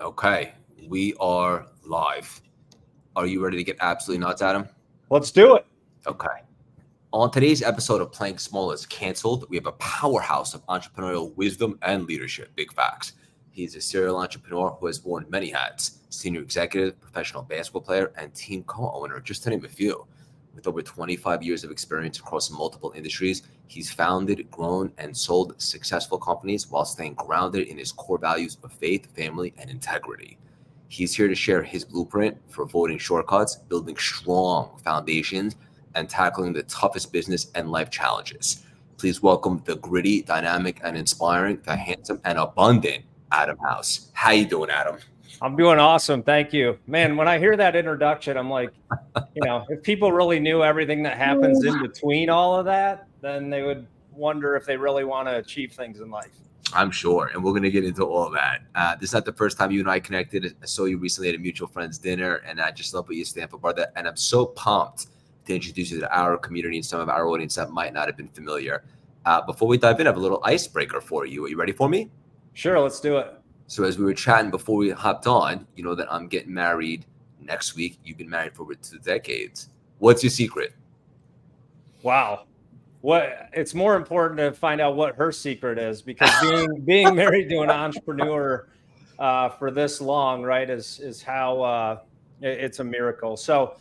Okay, we are live. Are you ready to get absolutely nuts, Adam? Let's do it. Okay. On today's episode of Playing Small is Canceled, we have a powerhouse of entrepreneurial wisdom and leadership. Big facts. He's a serial entrepreneur who has worn many hats: senior executive, professional basketball player, and team co-owner, just to name a few. With over 25 years of experience across multiple industries, he's founded, grown, and sold successful companies while staying grounded in his core values of faith, family, and integrity. He's here to share his blueprint for avoiding shortcuts, building strong foundations, and tackling the toughest business and life challenges. Please welcome the gritty, dynamic, and inspiring, the handsome and abundant Adam House. How you doing, Adam? I'm doing awesome. Thank you. Man, when I hear that introduction, I'm like, if people really knew everything that happens in between all of that, then they would wonder if they really want to achieve things in life. I'm sure, and we're going to get into all of that. This is not the first time you and I connected. I saw you recently at a mutual friend's dinner, and I just love what you stand for, brother. And I'm so pumped to introduce you to our community and some of our audience that might not have been familiar. Before we dive in, I have a little icebreaker for you. Are you ready for me? Sure, let's do it. So as we were chatting before we hopped on, you know that I'm getting married next week. You've been married for over 2 decades. What's your secret? Wow. It's more important to find out what her secret is, because being married to an entrepreneur for this long, right, is how it's a miracle. So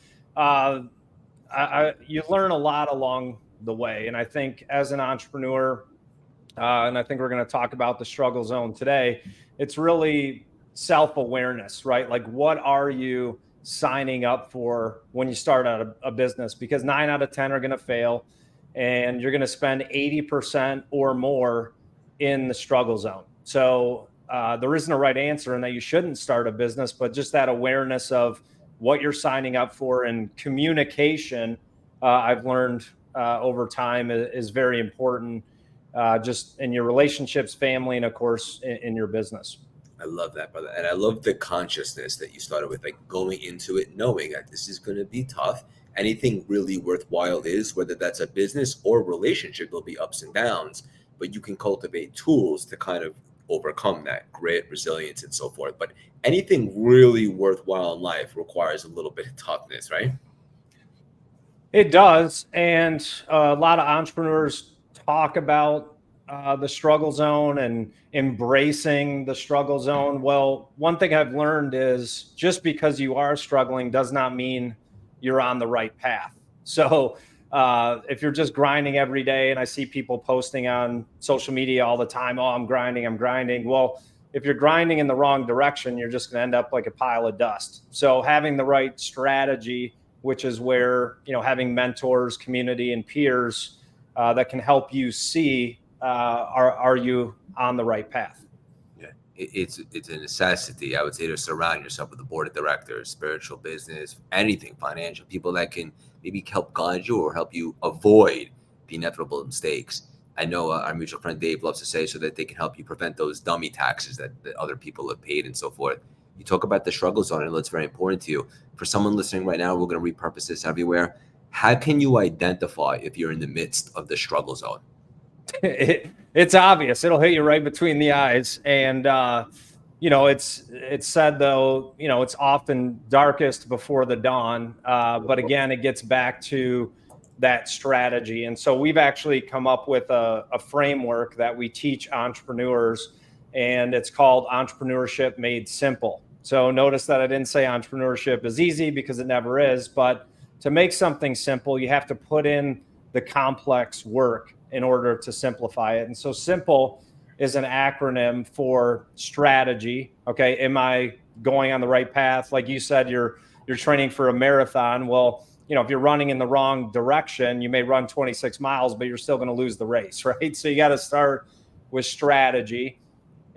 you learn a lot along the way, and I think as an entrepreneur, and I think we're going to talk about the struggle zone today. It's really self-awareness, right? Like, what are you signing up for when you start out a business? Because 9 out of 10 are going to fail, and you're going to spend 80% or more in the struggle zone. So there isn't a right answer, and that you shouldn't start a business, but just that awareness of what you're signing up for, and communication, I've learned over time is very important. Just in your relationships, family, and of course in your business. I love that, brother. And I love the consciousness that you started with, like going into it, knowing that this is going to be tough. Anything really worthwhile is, whether that's a business or relationship, there'll be ups and downs, but you can cultivate tools to kind of overcome that: grit, resilience, and so forth. But anything really worthwhile in life requires a little bit of toughness, right? It does. And a lot of entrepreneurs talk about the struggle zone and embracing the struggle zone. Well, one thing I've learned is just because you are struggling does not mean you're on the right path. So if you're just grinding every day, and I see people posting on social media all the time, oh, I'm grinding. Well, if you're grinding in the wrong direction, you're just going to end up like a pile of dust. So having the right strategy, which is where, having mentors, community, and peers that can help you see, are you on the right path? Yeah, it's a necessity, I would say, to surround yourself with a board of directors, spiritual, business, anything, financial, people that can maybe help guide you or help you avoid the inevitable mistakes. I know our mutual friend Dave loves to say, so that they can help you prevent those dummy taxes that other people have paid and so forth. You talk about the struggle zone, and it's very important to you. For someone listening right now, we're going to repurpose this everywhere. How can you identify if you're in the midst of the struggle zone? It's obvious. It'll hit you right between the eyes. And, it's said, though, it's often darkest before the dawn. But again, it gets back to that strategy. And so we've actually come up with a framework that we teach entrepreneurs, and it's called Entrepreneurship Made Simple. So notice that I didn't say entrepreneurship is easy, because it never is. But to make something simple, you have to put in the complex work in order to simplify it. And so SIMPLE is an acronym for strategy. Okay, am I going on the right path? Like you said, you're training for a marathon. Well, if you're running in the wrong direction, you may run 26 miles, but you're still going to lose the race, right? So you got to start with strategy.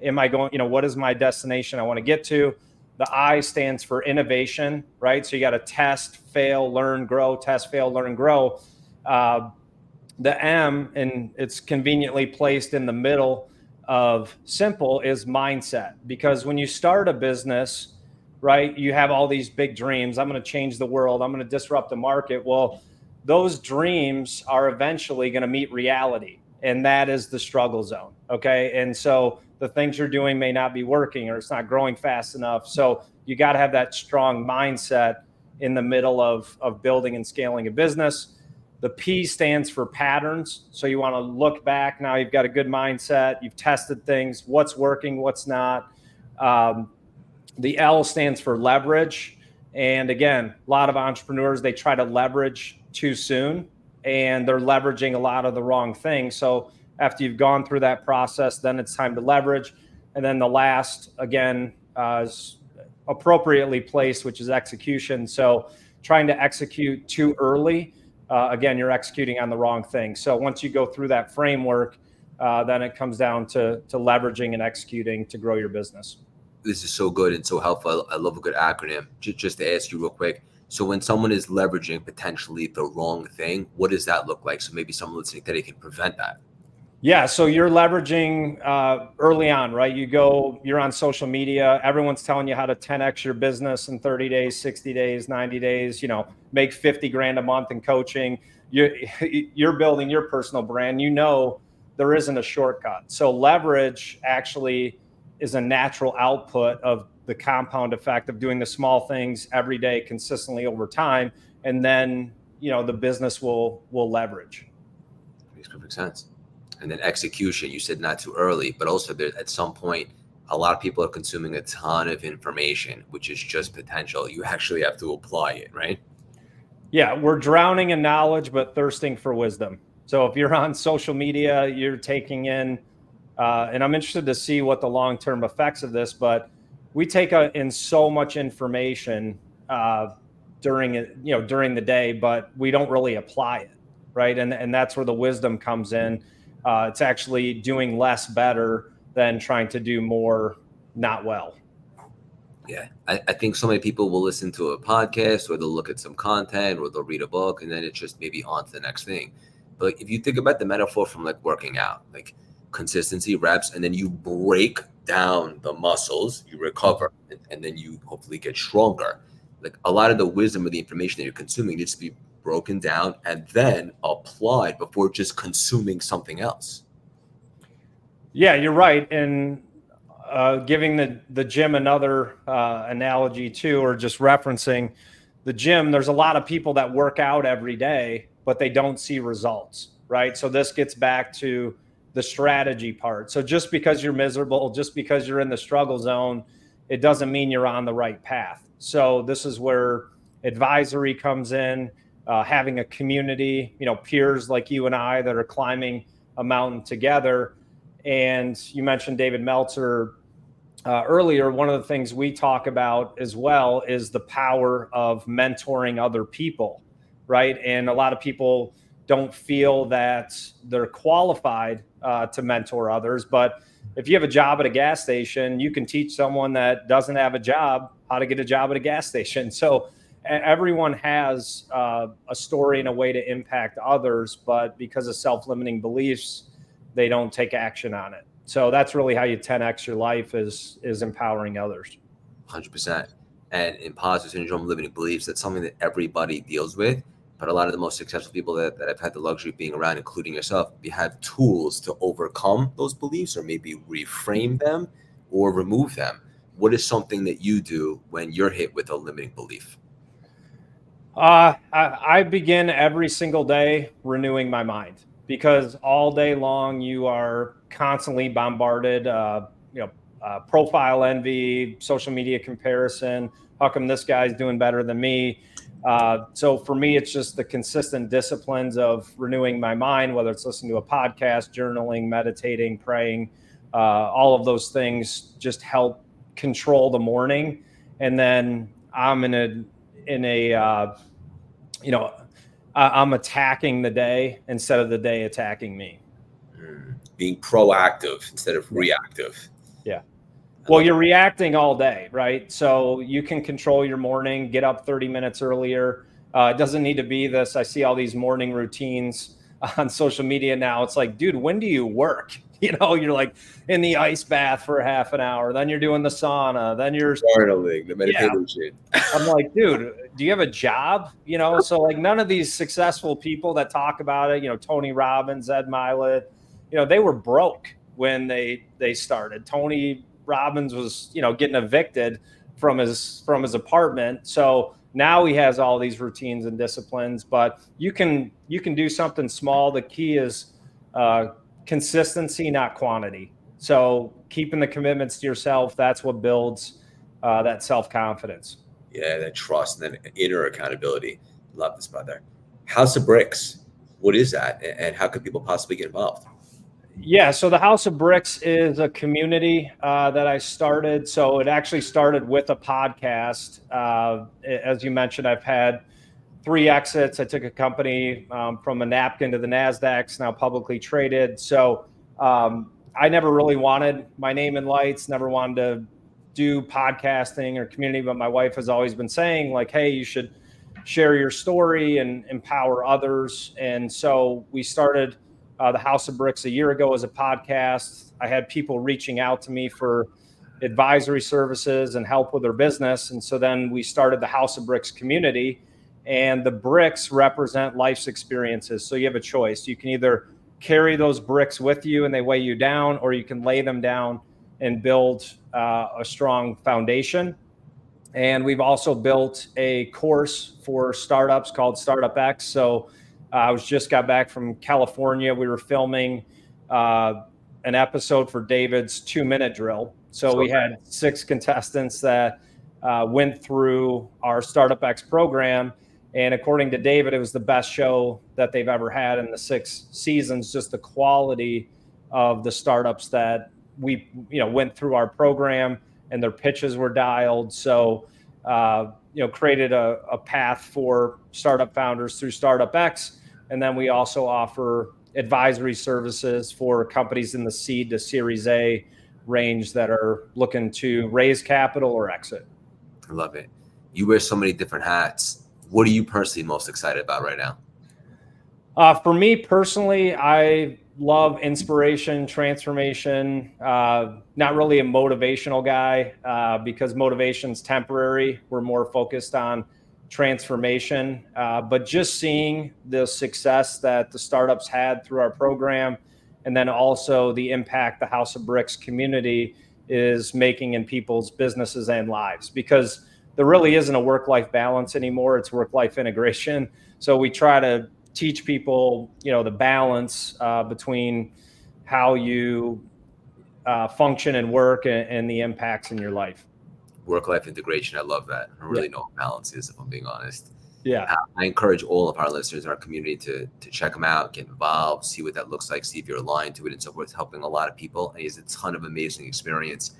Am I going, what is my destination I want to get to? The I stands for innovation, right? So you got to test, fail, learn, grow, test, fail, learn, grow. The M, and it's conveniently placed in the middle of SIMPLE, is mindset. Because when you start a business, right, you have all these big dreams. I'm going to change the world. I'm going to disrupt the market. Well, those dreams are eventually going to meet reality, and that is the struggle zone. Okay. And so the things you're doing may not be working or it's not growing fast enough. So you got to have that strong mindset in the middle of building and scaling a business. The P stands for patterns. So you want to look back. Now you've got a good mindset. You've tested things, what's working, what's not. The L stands for leverage. And again, a lot of entrepreneurs, they try to leverage too soon and they're leveraging a lot of the wrong things. So after you've gone through that process, then it's time to leverage. And then the last, again, is appropriately placed, which is execution. So trying to execute too early, again, you're executing on the wrong thing. So once you go through that framework, then it comes down to leveraging and executing to grow your business. This is so good and so helpful. I love a good acronym. Just to ask you real quick. So when someone is leveraging potentially the wrong thing, what does that look like? So maybe someone listening today can prevent that. Yeah, so you're leveraging early on, right? You're on social media. Everyone's telling you how to 10x your business in 30 days, 60 days, 90 days, make 50 grand a month in coaching. You're building your personal brand. There isn't a shortcut. So leverage actually is a natural output of the compound effect of doing the small things every day consistently over time. And then, the business will leverage. Makes perfect sense. And then execution, you said not too early, but also there, at some point, a lot of people are consuming a ton of information, which is just potential. You actually have to apply it, right? Yeah, we're drowning in knowledge, but thirsting for wisdom. So if you're on social media, you're taking in, and I'm interested to see what the long-term effects of this, but we take in so much information during the day, but we don't really apply it, right? And that's where the wisdom comes in. It's actually doing less better than trying to do more not well. Yeah, I think so many people will listen to a podcast or they'll look at some content or they'll read a book and then it's just maybe on to the next thing. But if you think about the metaphor from like working out, like consistency, reps, and then you break down the muscles, you recover, and then you hopefully get stronger. Like a lot of the wisdom of the information that you're consuming needs to be broken down and then applied before just consuming something else. Yeah, you're right. And giving the gym another analogy too, or just referencing the gym, there's a lot of people that work out every day, but they don't see results, right? So this gets back to the strategy part. So just because you're miserable, just because you're in the struggle zone, it doesn't mean you're on the right path. So this is where advisory comes in, having a community, peers like you and I that are climbing a mountain together. And you mentioned David Meltzer earlier. One of the things we talk about as well is the power of mentoring other people, right? And a lot of people don't feel that they're qualified to mentor others. But if you have a job at a gas station, you can teach someone that doesn't have a job how to get a job at a gas station. So everyone has a story and a way to impact others, but because of self-limiting beliefs, they don't take action on it. So that's really how you 10x your life is empowering others. 100%. And imposter syndrome, limiting beliefs, that's something that everybody deals with. But a lot of the most successful people that I've had the luxury of being around, including yourself, you have tools to overcome those beliefs or maybe reframe them or remove them. What is something that you do when you're hit with a limiting belief? I begin every single day renewing my mind, because all day long you are constantly bombarded, profile envy, social media comparison. How come this guy's doing better than me? So for me, it's just the consistent disciplines of renewing my mind, whether it's listening to a podcast, journaling, meditating, praying, all of those things just help control the morning. And then I'm I'm attacking the day instead of the day attacking me. Being proactive instead of reactive. Yeah. Well, you're reacting all day, right? So you can control your morning, get up 30 minutes earlier. It doesn't need to be this. I see all these morning routines on social media now. It's like, dude, when do you work? You're like in the ice bath for half an hour. Then you're doing the sauna. Then you're journaling, the meditation. Yeah. I'm like, dude, do you have a job? So like none of these successful people that talk about it, Tony Robbins, Ed Mylett, they were broke. when they started. Tony Robbins was, getting evicted from his apartment. So now he has all these routines and disciplines, but you can do something small. The key is consistency, not quantity. So keeping the commitments to yourself, that's what builds that self-confidence. Yeah, that trust and then inner accountability. Love this, brother. House of Bricks. What is that? And how could people possibly get involved? Yeah, so the House of Bricks is a community that I started. So it actually started with a podcast. As you mentioned, I've had 3 exits. I took a company from a napkin to the NASDAQ, it's now publicly traded. So I never really wanted my name in lights, never wanted to do podcasting or community, but my wife has always been saying, like, hey, you should share your story and empower others. And so we started the House of Bricks a year ago as a podcast. I had people reaching out to me for advisory services and help with their business. And so then we started the House of Bricks community, and the bricks represent life's experiences. So you have a choice. You can either carry those bricks with you and they weigh you down, or you can lay them down and build a strong foundation. And we've also built a course for startups called Startup X. So I just got back from California. We were filming an episode for David's 2-minute drill. So we had 6 contestants that went through our Startup X program. And according to David, it was the best show that they've ever had in the 6 seasons, just the quality of the startups that we went through our program, and their pitches were dialed. So, created a path for startup founders through Startup X. And then we also offer advisory services for companies in the seed to Series A range that are looking to raise capital or exit. I love it. You wear so many different hats. What are you personally most excited about right now? For me personally, I love inspiration, transformation. Not really a motivational guy because motivation's temporary. We're more focused on transformation. But just seeing the success that the startups had through our program, and then also the impact the House of Bricks community is making in people's businesses and lives, because there really isn't a work-life balance anymore. It's work-life integration. So we try to teach people, the balance between how you function and work and the impacts in your life. Work-life integration. I love that. I don't really know what balance is, if I'm being honest. Yeah. I encourage all of our listeners in our community to check them out, get involved, see what that looks like, see if you're aligned to it and so forth. Helping a lot of people. And he has a ton of amazing experience.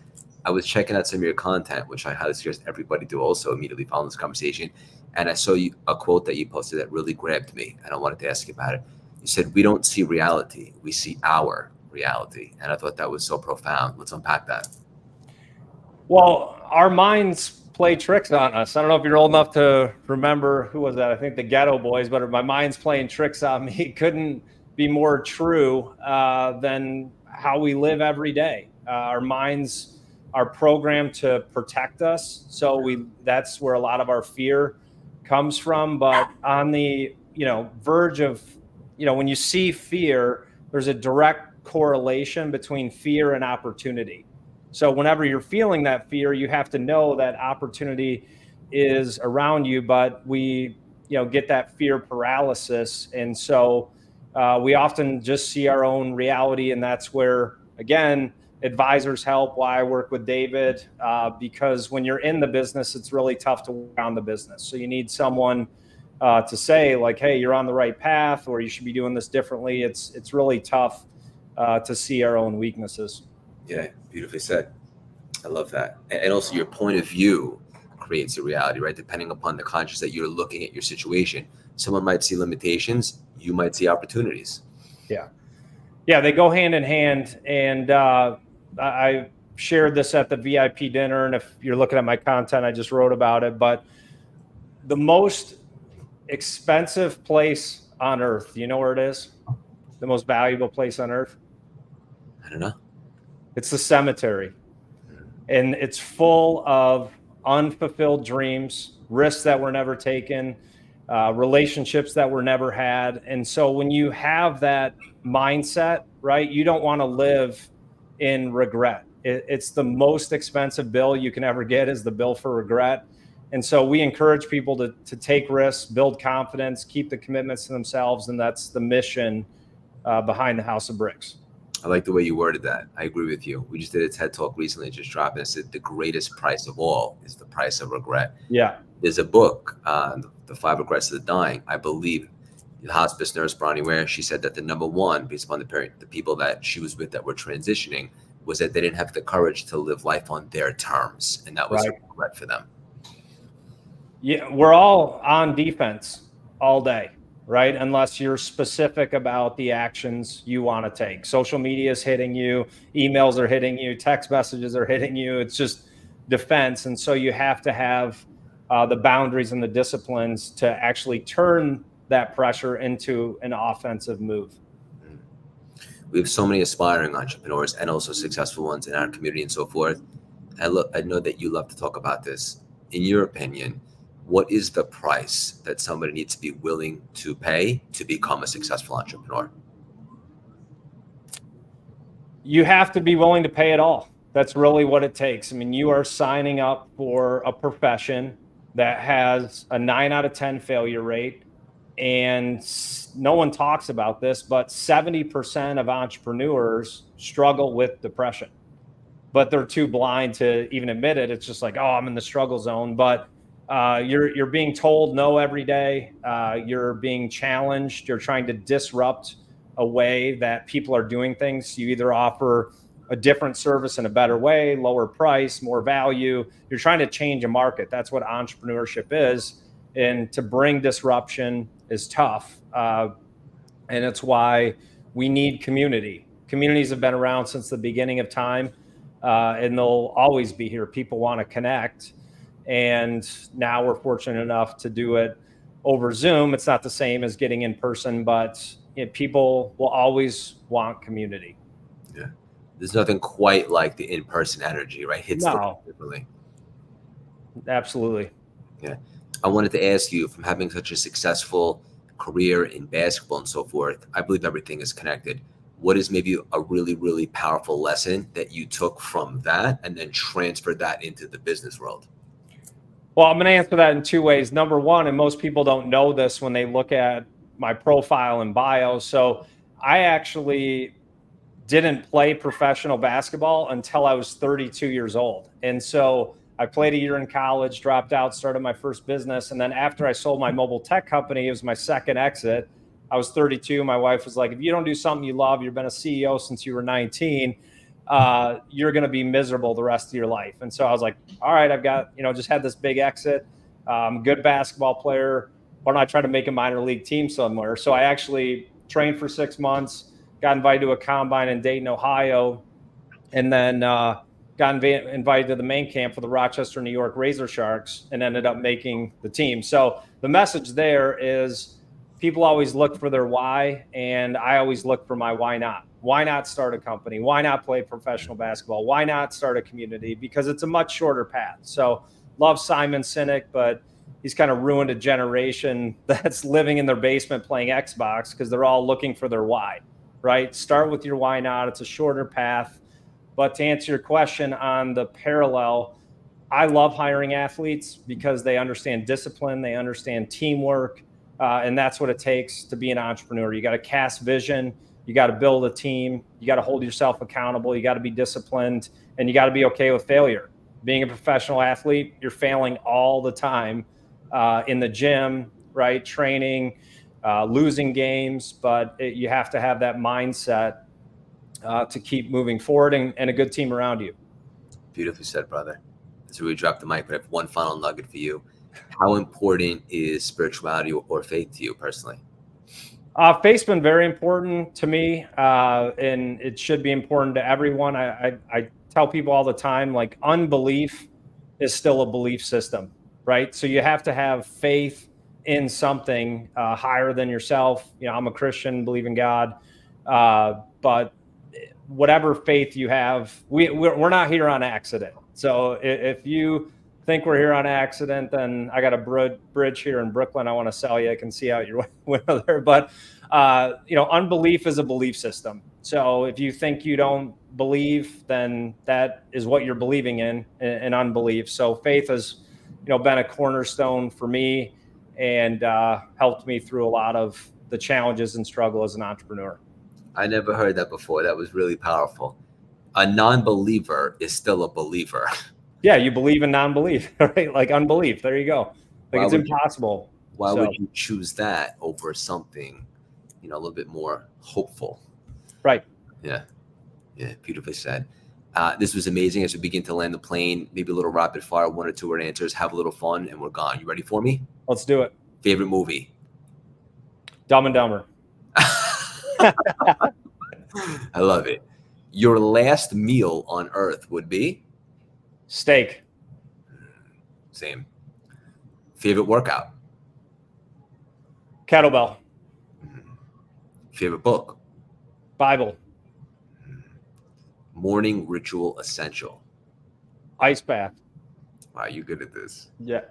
I was checking out some of your content, which I highly suggest everybody do also immediately following this conversation. And I saw a quote that you posted that really grabbed me, and I wanted to ask you about it. You said, we don't see reality, we see our reality. And I thought that was so profound. Let's unpack that. Well, our minds play tricks on us. I don't know if you're old enough to remember, who was that? I think the Ghetto Boys, but my mind's playing tricks on me. Couldn't be more true than how we live every day. Our minds are programmed to protect us. So that's where a lot of our fear comes from. But on the verge of, when you see fear, there's a direct correlation between fear and opportunity. So whenever you're feeling that fear, you have to know that opportunity is around you, but we get that fear paralysis. And so we often just see our own reality. And that's where, again, advisors help. Why I work with David, because when you're in the business, it's really tough to work on the business. So you need someone to say, like, hey, you're on the right path, or you should be doing this differently. It's really tough to see our own weaknesses. Yeah, beautifully said. I love that. And also your point of view creates a reality, right? Depending upon the conscious that you're looking at your situation. Someone might see limitations, you might see opportunities. Yeah, they go hand in hand. And I shared this at the VIP dinner. And if you're looking at my content, I just wrote about it. But the most expensive place on earth, you know where it is? The most valuable place on earth? I don't know. It's the cemetery. And it's full of unfulfilled dreams, risks that were never taken, relationships that were never had. And so when you have that mindset, right, you don't want to live in regret. It's the most expensive bill you can ever get, is the bill for regret. And so we encourage people to take risks, build confidence, keep the commitments to themselves. And that's the mission behind the House of Bricks. I like the way you worded that. I agree with you. We just did a TED Talk recently, just dropped, and it said the greatest price of all is the price of regret. Yeah. There's a book, The 5 Regrets of the Dying. I believe the hospice nurse, Bronnie Ware, she said that the number one, based upon the people that she was with that were transitioning, was that they didn't have the courage to live life on their terms. And that was a regret for them. Yeah, we're all on defense all day, right? Unless you're specific about the actions you want to take. Social media is hitting you, emails are hitting you, text messages are hitting you. It's just defense. And so you have to have the boundaries and the disciplines to actually turn that pressure into an offensive move. We have so many aspiring entrepreneurs and also successful ones in our community and so forth. I know that you love to talk about this. In your opinion, what is the price that somebody needs to be willing to pay to become a successful entrepreneur? You have to be willing to pay it all. That's really what it takes. I mean, you are signing up for a profession that has a 9 out of 10 failure rate. And no one talks about this, but 70% of entrepreneurs struggle with depression, but they're too blind to even admit it. It's just like, oh, I'm in the struggle zone. But you're being told no every day. You're being challenged. You're trying to disrupt a way that people are doing things. You either offer a different service in a better way, lower price, more value. You're trying to change a market. That's what entrepreneurship is. And to bring disruption is tough. And it's why we need community. Communities have been around since the beginning of time, and they'll always be here. People want to connect. And now we're fortunate enough to do it over Zoom. It's not the same as getting in person, but people will always want community. Yeah. There's nothing quite like the in-person energy, right? Hits differently. Absolutely. Yeah. I wanted to ask you, from having such a successful career in basketball and so forth, I believe everything is connected. What is maybe a really, really powerful lesson that you took from that and then transferred that into the business world? Well, I'm going to answer that in two ways. Number one, and most people don't know this when they look at my profile and bio. So I actually didn't play professional basketball until I was 32 years old. And so I played a year in college, dropped out, started my first business. And then after I sold my mobile tech company, it was my second exit. I was 32. My wife was like, if you don't do something you love, you've been a CEO since you were 19, you're going to be miserable the rest of your life. And so I was like, all right, I've got, just had this big exit, good basketball player. Why don't I try to make a minor league team somewhere? So I actually trained for 6 months, got invited to a combine in Dayton, Ohio, and then got invited to the main camp for the Rochester, New York Razor Sharks, and ended up making the team. So the message there is people always look for their why, and I always look for my why not. Why not start a company? Why not play professional basketball? Why not start a community? Because it's a much shorter path. So love Simon Sinek, but he's kind of ruined a generation that's living in their basement playing Xbox because they're all looking for their why, right? Start with your why not. It's a shorter path. But to answer your question on the parallel, I love hiring athletes because they understand discipline, they understand teamwork, and that's what it takes to be an entrepreneur. You got to cast vision, you got to build a team, you got to hold yourself accountable, you got to be disciplined, and you got to be okay with failure. Being a professional athlete, you're failing all the time in the gym, right? Training, losing games, but you have to have that mindset to keep moving forward and a good team around you. Beautifully said, brother. So we dropped the mic, but I have one final nugget for you. How important is spirituality or faith to you personally? Faith's been very important to me, and it should be important to everyone. I tell people all the time, like, unbelief is still a belief system, right? So you have to have faith in something higher than yourself. I'm a Christian, believe in God, but whatever faith you have, we're not here on accident. So if you think we're here on accident, then I got a bridge here in Brooklyn I want to sell you. I can see out your window there. But unbelief is a belief system. So if you think you don't believe, then that is what you're believing in, and unbelief. So faith has, been a cornerstone for me, and helped me through a lot of the challenges and struggle as an entrepreneur. I never heard that before. That was really powerful. A non-believer is still a believer. Yeah, you believe in non-belief, right? Like unbelief. There you go. Like it's impossible. Why would you choose that over something, a little bit more hopeful? Right. Yeah. Yeah. Beautifully said. This was amazing. As we begin to land the plane, maybe a little rapid fire, 1 or 2 word answers, have a little fun, and we're gone. You ready for me? Let's do it. Favorite movie? Dumb and Dumber. I love it. Your last meal on earth would be? Steak. Same. Favorite workout? Kettlebell. Favorite book? Bible. Morning ritual essential? Ice bath. Wow, you're good at this. Yeah.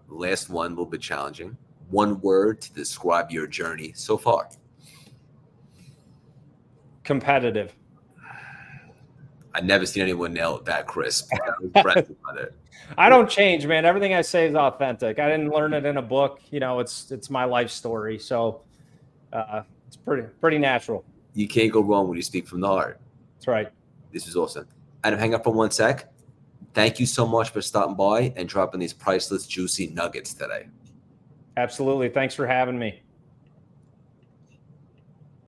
Last one, a little bit challenging. 1 word to describe your journey so far? Competitive. I've never seen anyone nail it that crisp. I don't change, man. Everything I say is authentic. I didn't learn it in a book. It's my life story. So it's pretty natural. You can't go wrong when you speak from the heart. That's right. This is awesome. Adam, hang up for 1 sec. Thank you so much for stopping by and dropping these priceless, juicy nuggets today. Absolutely. Thanks for having me.